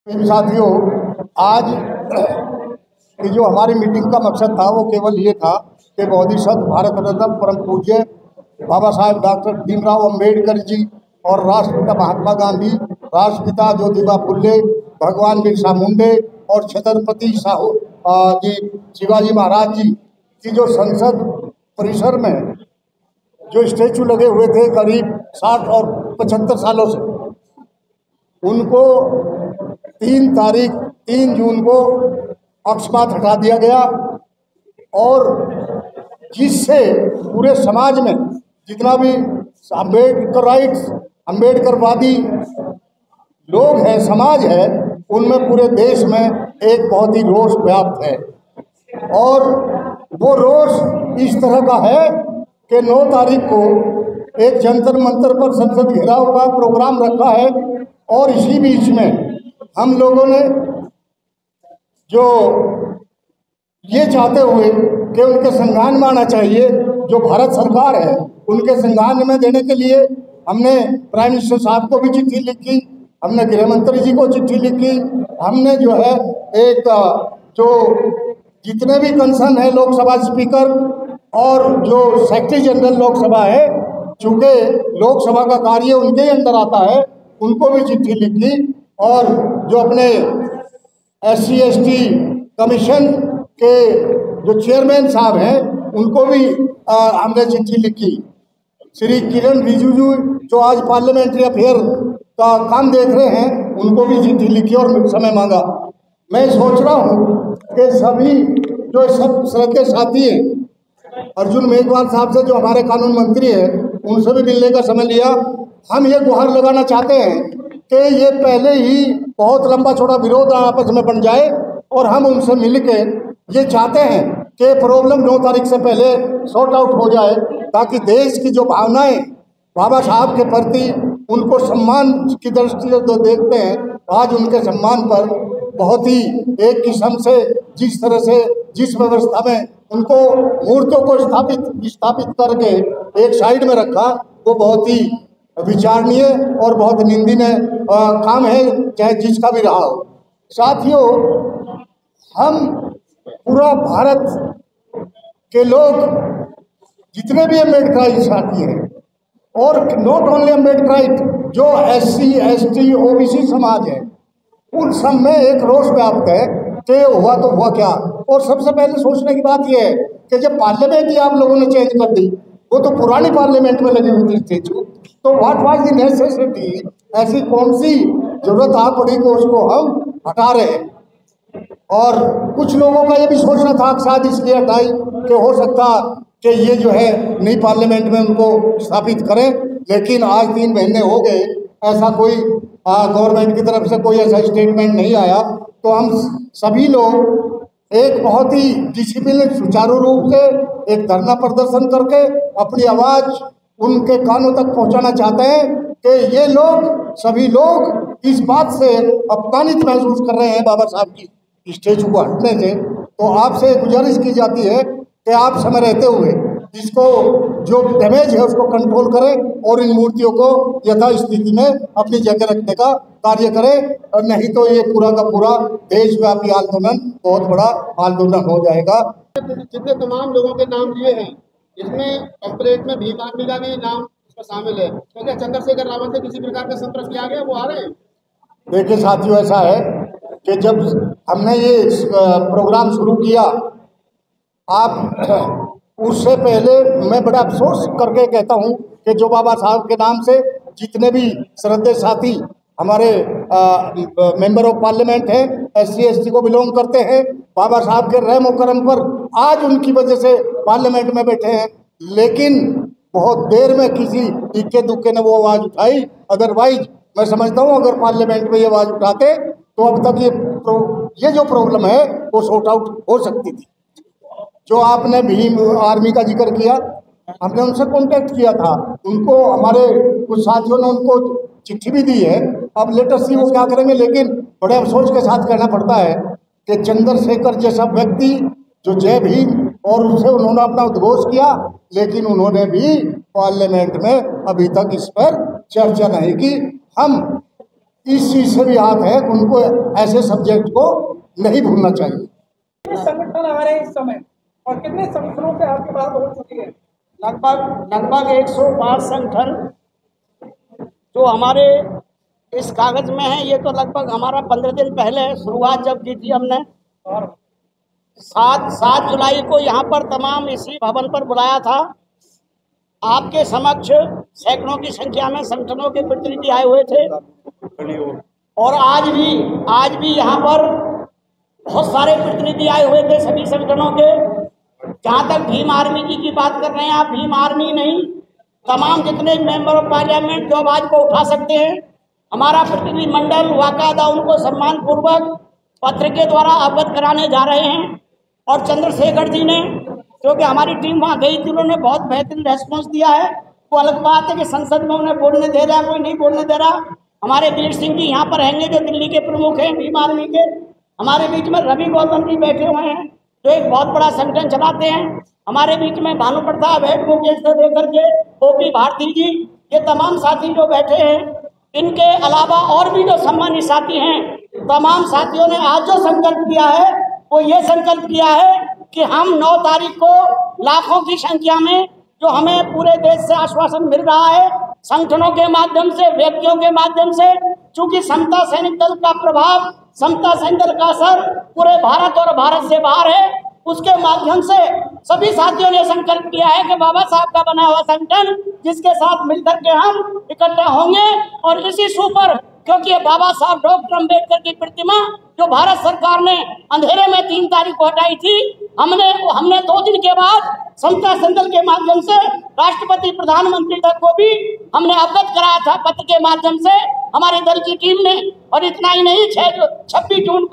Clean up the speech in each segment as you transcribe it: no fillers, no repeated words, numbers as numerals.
साथियों, आज की जो हमारी मीटिंग का मकसद था वो केवल ये था कि बोधिसत्व भारत रत्न परम पूज्य बाबा साहेब डॉक्टर भीमराव अंबेडकर जी और राष्ट्रपिता महात्मा गांधी, राष्ट्रपिता ज्योतिबा फुले, भगवान बिरसा मुंडे और छत्रपति साहू जी शिवाजी महाराज जी की जो संसद परिसर में जो स्टैचू लगे हुए थे करीब 60 और 75 सालों से, उनको 3 जून को अकस्मात हटा दिया गया और जिससे पूरे समाज में जितना भी अम्बेडकरवादी लोग हैं, समाज है, उनमें पूरे देश में एक बहुत ही रोष व्याप्त है। और वो रोष इस तरह का है कि 9 तारीख को एक जंतर मंतर पर संसद घेराव का प्रोग्राम रखा है और इसी बीच में हम लोगों ने जो ये चाहते हुए कि उनके संज्ञान में आना चाहिए, जो भारत सरकार है उनके संज्ञान में देने के लिए हमने प्राइम मिनिस्टर साहब को भी चिट्ठी लिखी, हमने गृह मंत्री जी को चिट्ठी लिखी, हमने जो है एक जो जितने भी कंसर्न है लोकसभा स्पीकर और जो सेक्रेटरी जनरल लोकसभा है, चूँकि लोकसभा का कार्य उनके ही अंदर आता है, उनको भी चिट्ठी लिखी और जो अपने SC ST कमीशन के जो चेयरमैन साहब हैं उनको भी हमने चिट्ठी लिखी। श्री किरण रिजिजू जो आज पार्लियामेंट्री अफेयर का काम देख रहे हैं, उनको भी चिट्ठी लिखी और समय मांगा। मैं सोच रहा हूँ कि सभी जो सब श्रद्धेय साथी हैं, अर्जुन मेघवाल साहब से जो हमारे कानून मंत्री हैं, उनसे भी मिलने का समय लिया। हम ये गुहार लगाना चाहते हैं कि ये पहले ही बहुत लंबा चौड़ा विरोध आपस में बन जाए और हम उनसे मिल के ये चाहते हैं कि प्रॉब्लम 9 तारीख से पहले सॉर्ट आउट हो जाए, ताकि देश की जो भावनाएं बाबा साहब के प्रति उनको सम्मान की दृष्टि से देखते हैं, आज उनके सम्मान पर बहुत ही एक किस्म से जिस तरह से जिस व्यवस्था में उनको मूर्तियों को स्थापित करके एक साइड में रखा, वो बहुत ही विचारणीय और बहुत निंदनीय काम है, चाहे जिसका भी रहा हो। साथियों, हम पूरा भारत के लोग जितने भी अम्बेडकराइट साथी हैं और नॉट ओनली अम्बेडकराइट, जो SC ST OBC समाज है, उन सब में एक रोष व्याप्त है कि हुआ तो हुआ क्या। और सबसे पहले सोचने की बात यह है कि जब पार्लियामेंट ही आप लोगों ने चेंज कर दी, वो तो पुरानी पार्लियामेंट में लगी हुई थी स्टेचू, तो व्हाट वाज द नेसेसिटी, ऐसी कौन सी जरूरत आ पड़ी कि उसको हम हटा रहे हैं। और कुछ लोगों का ये भी सोचना था कि शायद इसलिए हटाई कि हो सकता कि ये जो है नई पार्लियामेंट में उनको स्थापित करें, लेकिन आज 3 महीने हो गए, ऐसा कोई गवर्नमेंट की तरफ से कोई ऐसा स्टेटमेंट नहीं आया। तो हम सभी लोग एक बहुत ही डिसिप्लिन सुचारू रूप से एक धरना प्रदर्शन करके अपनी आवाज़ उनके कानों तक पहुंचाना चाहते हैं कि ये लोग सभी लोग इस बात से अपमानित महसूस कर रहे हैं बाबा साहब की स्टेचू को हटने से। तो आपसे गुजारिश की जाती है कि आप समय रहते हुए इसको जो डैमेज है उसको कंट्रोल करें और इन मूर्तियों को यथास्थिति में अपनी जगह रखने का कार्य करें, और नहीं तो ये पूरा का पूरा देशव्यापी आंदोलन बहुत बड़ा आंदोलन हो जाएगा। जितने तमाम लोगों के नाम लिए हैं, इसमें कंप्लेंट में भीम आर्मी का भी नाम इसमें शामिल है, तो क्या चंद्रशेखर रावत से किसी प्रकार का संपर्क किया गया, वो आ रहे हैं? देखिए साथियों, ऐसा है कि जब हमने ये प्रोग्राम शुरू किया, आप उससे पहले मैं बड़ा अफसोस करके कहता हूँ कि जो बाबा साहब के नाम से जितने भी श्रद्धेय साथी हमारे मेंबर ऑफ पार्लियामेंट हैं, SC ST को बिलोंग करते हैं, बाबा साहब के रहम करम पर आज उनकी वजह से पार्लियामेंट में बैठे हैं, लेकिन बहुत देर में किसी इक्के दुक्के ने वो आवाज़ उठाई। अदरवाइज मैं समझता हूँ अगर पार्लियामेंट में ये आवाज़ उठाते तो अब तक ये जो प्रॉब्लम है वो सॉर्ट आउट हो सकती थी। जो आपने भीम आर्मी का जिक्र किया, हमने उनसे कांटेक्ट किया था, उनको हमारे कुछ साथियों ने उनको चिट्ठी भी दी है। अब लेटेस्ट सी वो क्या करेंगे, लेकिन बड़े अफसोस के साथ कहना पड़ता है कि चंद्रशेखर जैसा व्यक्ति जो जय भीम और उससे उन्होंने अपना उद्घोष किया, लेकिन उन्होंने भी पार्लियामेंट में अभी तक इस पर चर्चा नहीं की। हम इस चीज से भी हाथ है कि उनको ऐसे सब्जेक्ट को नहीं भूलना चाहिए। कितने संगठन आ रहे हैं इस समय और कितने संगठनों से आपकी बात हो चुकी है? लगभग 105 संगठन जो हमारे इस कागज में है। ये तो लगभग हमारा 15 दिन पहले शुरुआत जब की थी हमने, और 7 जुलाई को यहाँ पर तमाम इसी भवन पर बुलाया था। आपके समक्ष सैकड़ों की संख्या में संगठनों के प्रतिनिधि आए हुए थे, और आज भी यहाँ पर बहुत सारे प्रतिनिधि आए हुए थे सभी संगठनों के। जहाँ तक भीम आर्मी की बात कर रहे हैं आप, भीम आर्मी नहीं, तमाम जितने मेंबर ऑफ पार्लियामेंट जो आवाज को उठा सकते हैं, हमारा प्रतिनिधिमंडल वाकायदा उनको सम्मान पूर्वक पत्र के द्वारा अवगत कराने जा रहे हैं। और चंद्रशेखर जी ने, क्योंकि हमारी टीम वहाँ गई थी, उन्होंने बहुत बेहतरीन रेस्पॉन्स दिया है। वो अलग बात है कि संसद में उन्हें बोलने दे रहा, कोई नहीं बोलने दे रहा। हमारे वीर सिंह जी यहाँ पर रहेंगे जो दिल्ली के प्रमुख हैं भीम आर्मी के। हमारे बीच में रवि गौतम जी बैठे हुए हैं जो एक बहुत बड़ा संगठन चलाते हैं। हमारे बीच में भानु प्रताप हेड मुकेश से लेकर के ओपी भारती जी, ये तमाम साथी जो बैठे हैं। इनके अलावा और भी जो सम्मानित साथी हैं, तमाम साथियों ने आज जो संकल्प किया है वो ये संकल्प किया है कि हम 9 तारीख को लाखों की संख्या में, जो हमें पूरे देश से आश्वासन मिल रहा है संगठनों के माध्यम से, व्यक्तियों के माध्यम से, चूंकि समता सैनिक दल का प्रभाव, समता सैनिक दल का असर पूरे भारत और भारत से बाहर है, उसके माध्यम से सभी साथियों ने संकल्प किया है कि बाबा साहब का बना हुआ संगठन जिसके साथ मिलकर के हम इकट्ठा होंगे। और इसी सुपर, क्योंकि ये बाबा साहब डॉक्टर अम्बेडकर की प्रतिमा जो भारत सरकार ने अंधेरे में 3 तारीख को हटाई थी, हमने 2 दिन के बाद समता सैनिक दल के माध्यम से राष्ट्रपति प्रधानमंत्री तक को भी हमने अवगत कराया था पत्र के माध्यम से हमारे दल की टीम ने। और इतना ही नहीं, 26 जून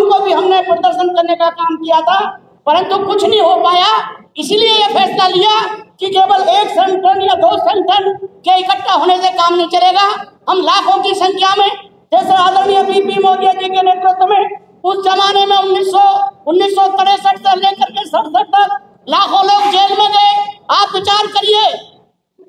को भी हमने प्रदर्शन करने का काम किया था, परंतु कुछ नहीं हो पाया। इसलिए यह फैसला लिया कि केवल एक संगठन या 2 संगठन के इकट्ठा होने से काम नहीं चलेगा। हम लाखों की संख्या में, जैसे आदरणीय बीपी मोदी जी के नेतृत्व में उस जमाने में 1963 से लेकर के 67 तक लाखों लोग जेल में गए। आप विचार करिए,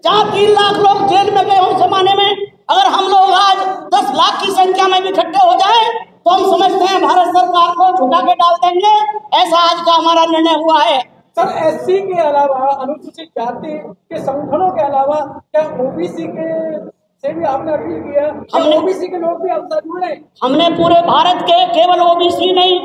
जहाँ 3 लाख लोग जेल में गए उस जमाने में, अगर हम लोग आज 10 लाख की संख्या में भी इकट्ठे हो जाए तो हम समझते हैं भारत सरकार को झुका के डाल देंगे। ऐसा आज का हमारा निर्णय हुआ है। सर, एससी के अलावा, अनुसूचित जाति के संगठनों के अलावा क्या ओबीसी के से भी आपने अपील किया? हमने ओबीसी के लोग भी आपसे जुड़े? हमने पूरे भारत के, केवल ओबीसी नहीं,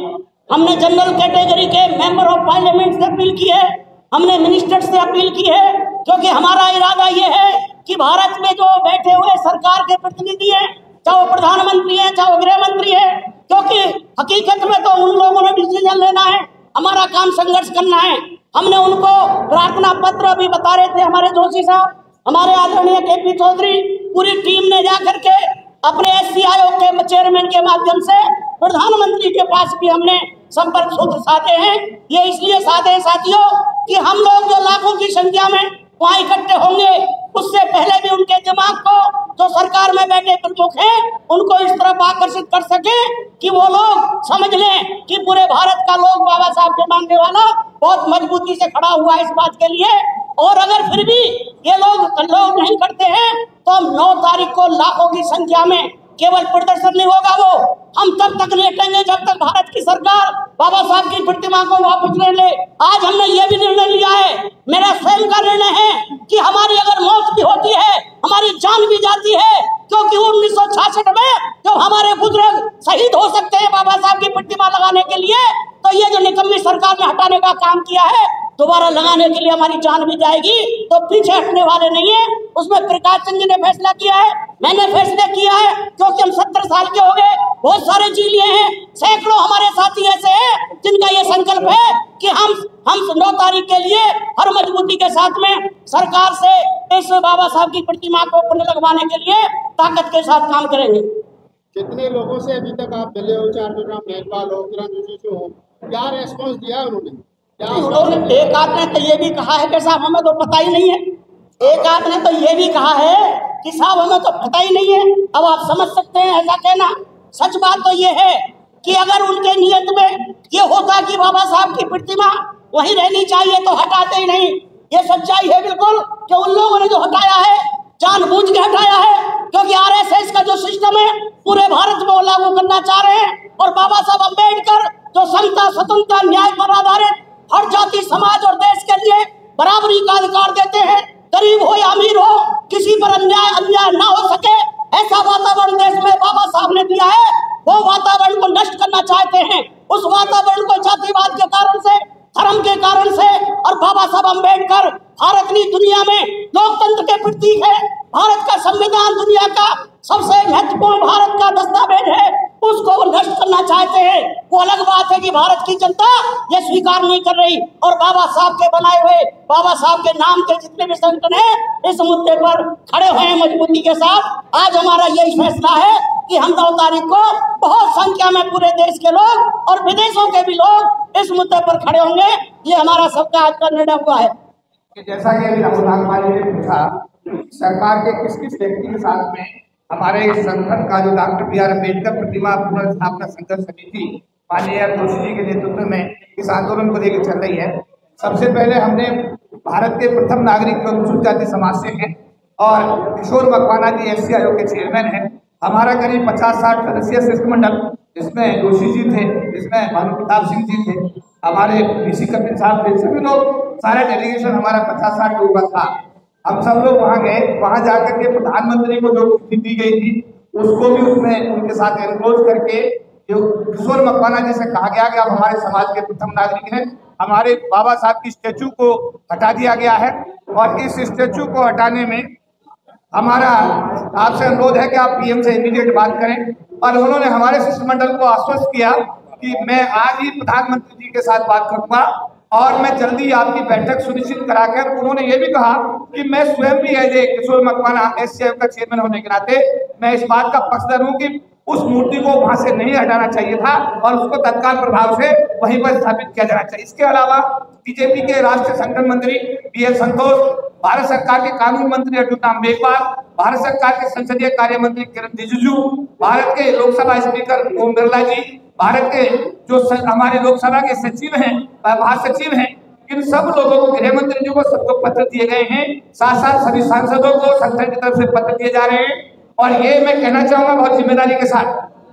हमने जनरल कैटेगरी के मेंबर ऑफ पार्लियामेंट से अपील की है, हमने मिनिस्टर से अपील की है, क्योंकि हमारा इरादा ये है कि भारत में जो बैठे हुए सरकार के प्रतिनिधि हैं, चाहे वो प्रधानमंत्री है, चाहे वो गृह मंत्री है, क्योंकि हकीकत में तो उन लोगों ने डिसीजन लेना है, हमारा काम संघर्ष करना है। हमने उनको प्रार्थना पत्र अभी बता रहे थे हमारे जोशी साहब, हमारे आदरणीय केपी चौधरी, पूरी टीम ने जाकर के अपने एससी आयोग के चेयरमैन के माध्यम से प्रधानमंत्री के पास भी हमने संपर्क सूत्र साधे हैं। ये इसलिए साधे हैं साथियों कि हम लोग जो लाखों की संख्या में वहाँ इकट्ठे होंगे, उससे पहले भी उनके दिमाग को, जो सरकार में बैठे प्रमुख हैं, उनको इस तरफ आकर्षित कर सके कि वो लोग समझ लें कि पूरे भारत का लोग बाबा साहब के मानने वाला बहुत मजबूती से खड़ा हुआ है इस बात के लिए। और अगर फिर भी ये लोग नहीं करते हैं तो हम 9 तारीख को लाखों की संख्या में, केवल प्रदर्शन नहीं होगा वो, हम तब तक लेटेंगे जब तक भारत की सरकार बाबा साहब की प्रतिमा को वापस ले ले। आज हमने ये भी निर्णय लिया है, मेरा स्वयं का निर्णय है कि हमारी अगर मौत भी होती है, हमारी जान भी जाती है, क्योंकि 1966 में जब हमारे बुजुर्ग शहीद हो सकते हैं बाबा साहब की प्रतिमा लगाने के लिए, तो ये जो निकम्मी सरकार ने हटाने का काम किया है, दोबारा लगाने के लिए हमारी जान भी जाएगी, तो पीछे हटने वाले नहीं है। उसमें प्रकाश चंद जी ने फैसला किया है, मैंने फैसला किया है, क्योंकि हम 70 साल के हो गए, बहुत सारे जी लिए हैं, सैकड़ों हमारे साथी ऐसे हैं जिनका ये संकल्प है कि हम 9 तारीख के लिए हर मजबूती के साथ में सरकार से इस बाबा साहब की प्रतिमा को लगवाने के लिए ताकत के साथ काम करेंगे। कितने लोगों से अभी तक आप मिले हो, चार मेहरबान हो, किरण रिजिजू हो, क्या रेस्पॉन्स दिया उन्होंने? उन्होंने एक आदमी ने तो ये भी कहा है कि साहब हमें तो पता ही नहीं है, एक आदमी ने तो ये भी कहा है कि साहब हमें तो पता ही नहीं है। अब आप समझ सकते हैं ऐसा कहना। सच बात तो ये है कि अगर उनके नियत में ये होता कि बाबा साहब की प्रतिमा वहीं रहनी चाहिए तो हटाते ही नहीं। ये सच्चाई है बिल्कुल कि उन लोगों ने जो हटाया है जानबूझ के हटाया है, क्योंकि आरएसएस का जो सिस्टम है पूरे भारत में लागू करना चाह रहे हैं। और बाबा साहब अम्बेडकर जो समता, स्वतंत्रता, न्याय पर आधारित हर जाति, समाज और देश के लिए बराबरी का अधिकार देते हैं, गरीब हो या अमीर हो किसी पर अन्याय ना हो सके, ऐसा वातावरण देश में बाबा साहब ने दिया है। वो वातावरण को नष्ट करना चाहते हैं। उस वातावरण को जातिवाद के कारण से, धर्म के कारण से, और बाबा साहब अम्बेडकर भारत की दुनिया में लोकतंत्र के प्रतीक है। भारत का संविधान दुनिया का सबसे महत्वपूर्ण भारत का दस्तावेज है, उसको वो नष्ट करना चाहते हैं। वो अलग बात है कि भारत की जनता ये स्वीकार नहीं कर रही। और बाबा साहब के बनाए हुए, बाबा साहब के नाम के जितने भी संगठन हैं इस मुद्दे पर खड़े हुए हैं मजबूती के साथ। आज हमारा यही फैसला है कि हम 9 तारीख को बहुत संख्या में पूरे देश के लोग और विदेशों के भी लोग इस मुद्दे पर खड़े होंगे। ये हमारा सबका आज का निर्णय हुआ है। जैसा कि अभी राहुल नागपाल जी ने पूछा, सरकार के किस किस व्यक्ति के साथ में हमारे संगठन का जो डॉक्टर बी.आर. अम्बेडकर प्रतिमा पुनर्स्थापना संघर्ष समिति माननीय जोशी जी के नेतृत्व में इस आंदोलन को लेकर चल रही है। सबसे पहले हमने भारत के प्रथम नागरिक जो अनुसूचित जाति समाज से हैं और किशोर मकवाना जी एससी आयोग के चेयरमैन हैं। हमारा करीब 50-60 सदस्यीय शिष्टमंडल, जिसमें जोशी जी थे, जिसमें भानु प्रताप सिंह जी थे, हमारे ऋषि कपिल साहब थे, सभी लोग, सारा डेलीगेशन हमारा 50-60 लोगों का था। हम सब लोग वहाँ गए। वहाँ जाकर के प्रधानमंत्री को जो चिट्ठी दी गई थी उसको भी उसमें उनके साथ एनक्लोज करके जो किशोर मकवाना जी से कहा गया कि आप हमारे समाज के प्रथम नागरिक हैं, हमारे बाबा साहब की स्टैचू को हटा दिया गया है और इस स्टैचू को हटाने में हमारा आपसे अनुरोध है कि आप पीएम से इमीडिएट बात करें। और उन्होंने हमारे शिष्टमंडल को आश्वस्त किया कि मैं आज ही प्रधानमंत्री जी के साथ बात करूंगा और मैं जल्दी आपकी बैठक सुनिश्चित कराकर, उन्होंने ये भी कहा कि मैं स्वयं भी as a Kishore Makwana SC आयोग का चेयरमैन होने के नाते मैं इस बात का पक्षधर हूँ कि उस मूर्ति को वहां से नहीं हटाना चाहिए था और उसको तत्काल प्रभाव से वहीं पर स्थापित किया जाना चाहिए। इसके अलावा बीजेपी के राष्ट्रीय संगठन मंत्री बी.एल. संतोष, भारत सरकार के कानून मंत्री अर्जुन राम मेघवाल, भारत सरकार के संसदीय कार्य मंत्री किरण रिजिजू, भारत के लोकसभा स्पीकर ओम बिरला जी, भारत के जो हमारे लोकसभा के सचिव हैं, महासचिव हैं, इन सब लोगों को, गृह मंत्री जी को सबको पत्र दिए गए हैं। साथ साथ सभी सांसदों को संगठन की तरफ से पत्र दिए जा रहे हैं। और ये मैं कहना चाहूंगा बहुत जिम्मेदारी के साथ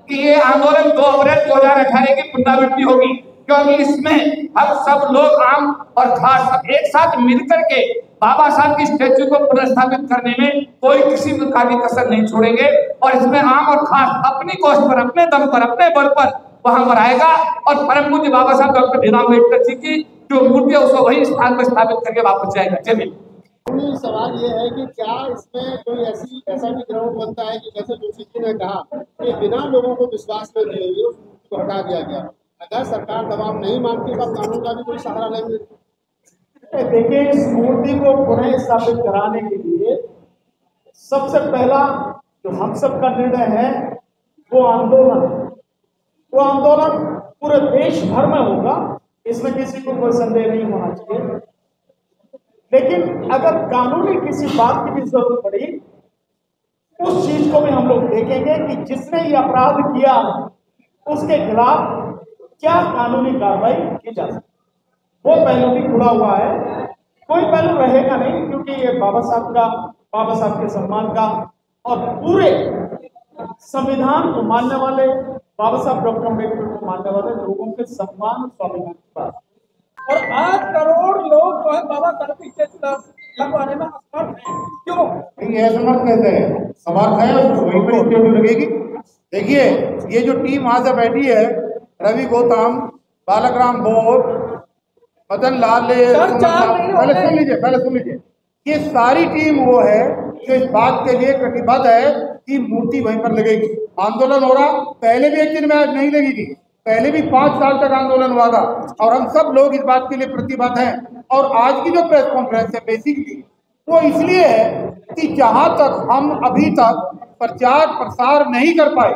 कि ये आंदोलन 2 अप्रैल 2018 की पुनरावृत्ति होगी, क्योंकि इसमें हम सब लोग आम और खास सब एक साथ मिलकर के बाबा साहब की स्टैच्यू को पुनर्स्थापित करने में कोई किसी प्रकार की कसर नहीं छोड़ेंगे। और इसमें आम और खास अपनी कॉस्ट पर, अपने दम पर, अपने बल पर वहां पर आएगा और परम पूज्य बाबा साहब डॉक्टर भीमराव अम्बेडकर जी की जो मूर्ति है उसको वही स्थान पर स्थापित करके वापस जाएगा। जय। सवाल ये है कि क्या इसमें कोई ऐसा भी ग्राउंड बनता है कि जैसे जोशी जी ने कहा कि बिना लोगों को विश्वास में लिए हुए उस मूर्ति को हटा दिया गया, अगर सरकार दबाव नहीं मानती तो कानून का भी कोई सहारा लेंगे? देखिए, इस मूर्ति को पुनः स्थापित कराने के लिए सबसे पहला जो हम सब का निर्णय है वो आंदोलन पूरे देश भर में होगा, इसमें किसी को कोई संदेह नहीं होना चाहिए। लेकिन अगर कानूनी किसी बात की भी जरूरत पड़ी, उस चीज को भी हम लोग देखेंगे कि जिसने ये अपराध किया उसके खिलाफ क्या कानूनी कार्रवाई की जा सकती। वो पहलू भी खुला हुआ है, कोई पहलू रहेगा नहीं, क्योंकि ये बाबा साहब के सम्मान का और पूरे संविधान को मानने वाले, बाबा साहब डॉक्टर अम्बेडकर को मानने वाले लोगों के सम्मान और स्वाभिमान की बात। और 8 करोड़ लोग जो है बाबा साहब की स्टैच्यू लगवाने में असमर्थ हैं। क्यों? असमर्थ कहते हैं, समर्थ है, वहीं पर स्टैच्यू लगेगी। देखिए, ये जो टीम आज बैठी है, रवि गौतम, बालक बोध, मदन लाल, पहले सुन लीजिए, ये सारी टीम वो है जो इस बात के लिए कटिबद्ध है कि मूर्ति वहीं पर लगेगी। आंदोलन हो रहा, पहले भी एक दिन में नहीं लगेगी, पहले भी 5 साल तक आंदोलन हुआ था और हम सब लोग इस बात के लिए प्रतिबद्ध हैं। और आज की जो प्रेस कॉन्फ्रेंस है बेसिकली वो इसलिए है कि जहां तक हम अभी तक प्रचार प्रसार नहीं कर पाए,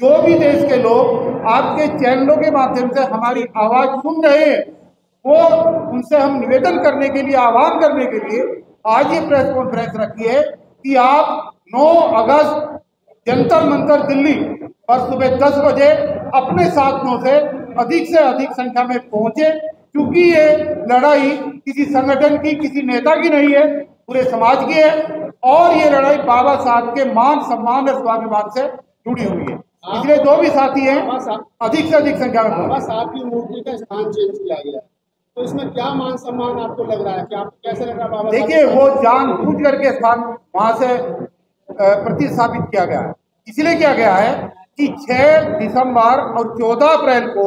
जो भी देश के लोग आपके चैनलों के माध्यम से हमारी आवाज सुन रहे हैं, वो उनसे हम निवेदन करने के लिए, आह्वान करने के लिए आज ये प्रेस कॉन्फ्रेंस रखी है कि आप 9 अगस्त जंतर मंतर दिल्ली पर सुबह 10 बजे अपने साथियों से अधिक संख्या में पहुंचे, क्योंकि ये लड़ाई किसी संगठन की, किसी नेता की नहीं है, पूरे समाज की है। और ये लड़ाई बाबा साहब के मान सम्मान और स्वाभिमान से जुड़ी हुई है। इसलिए जो भी साथी हैं अधिक से अधिक संख्या में बाबा साहब की मूर्ति का स्थान चेंज किया गया, तो इसमें क्या मान सम्मान आपको लग रहा है कि आपको कैसे लग रहा है? बाबा देखिए, वो जानबूझ करके स्थान वहां से प्रतिस्थापित किया गया है। इसलिए किया गया है कि 6 दिसंबर और 14 अप्रैल को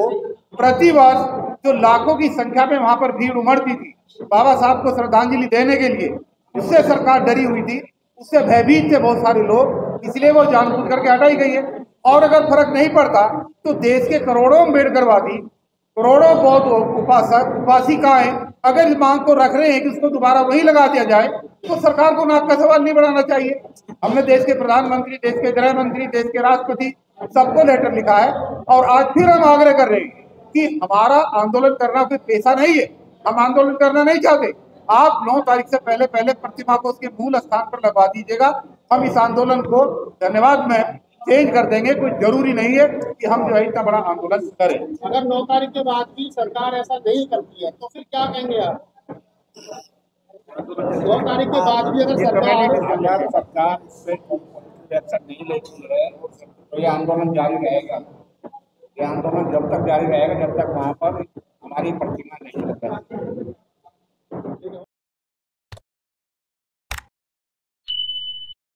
प्रतिवर्ष जो लाखों की संख्या में वहां पर भीड़ उमड़ती थी बाबा साहब को श्रद्धांजलि देने के लिए, उससे सरकार डरी हुई थी, उससे भयभीत थे बहुत सारे लोग, इसलिए वो जानबूझ करके हटाई गई है। और अगर फर्क नहीं पड़ता तो देश के करोड़ों अम्बेडकरवादी, करोड़ों बौद्ध उपासक उपासिकाएं अगर इस मांग को रख रहे हैं कि उसको दोबारा वहीं लगा दिया जाए, तो सरकार को नाक का सवाल नहीं बढ़ाना चाहिए। हमने देश के प्रधानमंत्री, देश के गृह मंत्री, देश के राष्ट्रपति सबको लेटर लिखा है और आज फिर हम आग्रह कर रहे हैं कि हमारा आंदोलन करना कोई पेशा नहीं है, हम आंदोलन करना नहीं चाहते। आप 9 तारीख से पहले प्रतिमा को उसके मूल स्थान पर लगवा दीजिएगा। हम इस आंदोलन को धन्यवाद में चेंज कर देंगे। कोई जरूरी नहीं है कि हम जो है इतना बड़ा आंदोलन करें। अगर 9 तारीख के बाद भी सरकार ऐसा नहीं करती है तो फिर क्या कहेंगे आप? 9 तारीख के बाद भी अगर सरकार इस पे एक्शन नहीं लेती है तो ये आंदोलन जारी रहेगा। ये आंदोलन जब तक जारी रहेगा जब तक वहाँ पर हमारी प्रतिमा नहीं लगेगी।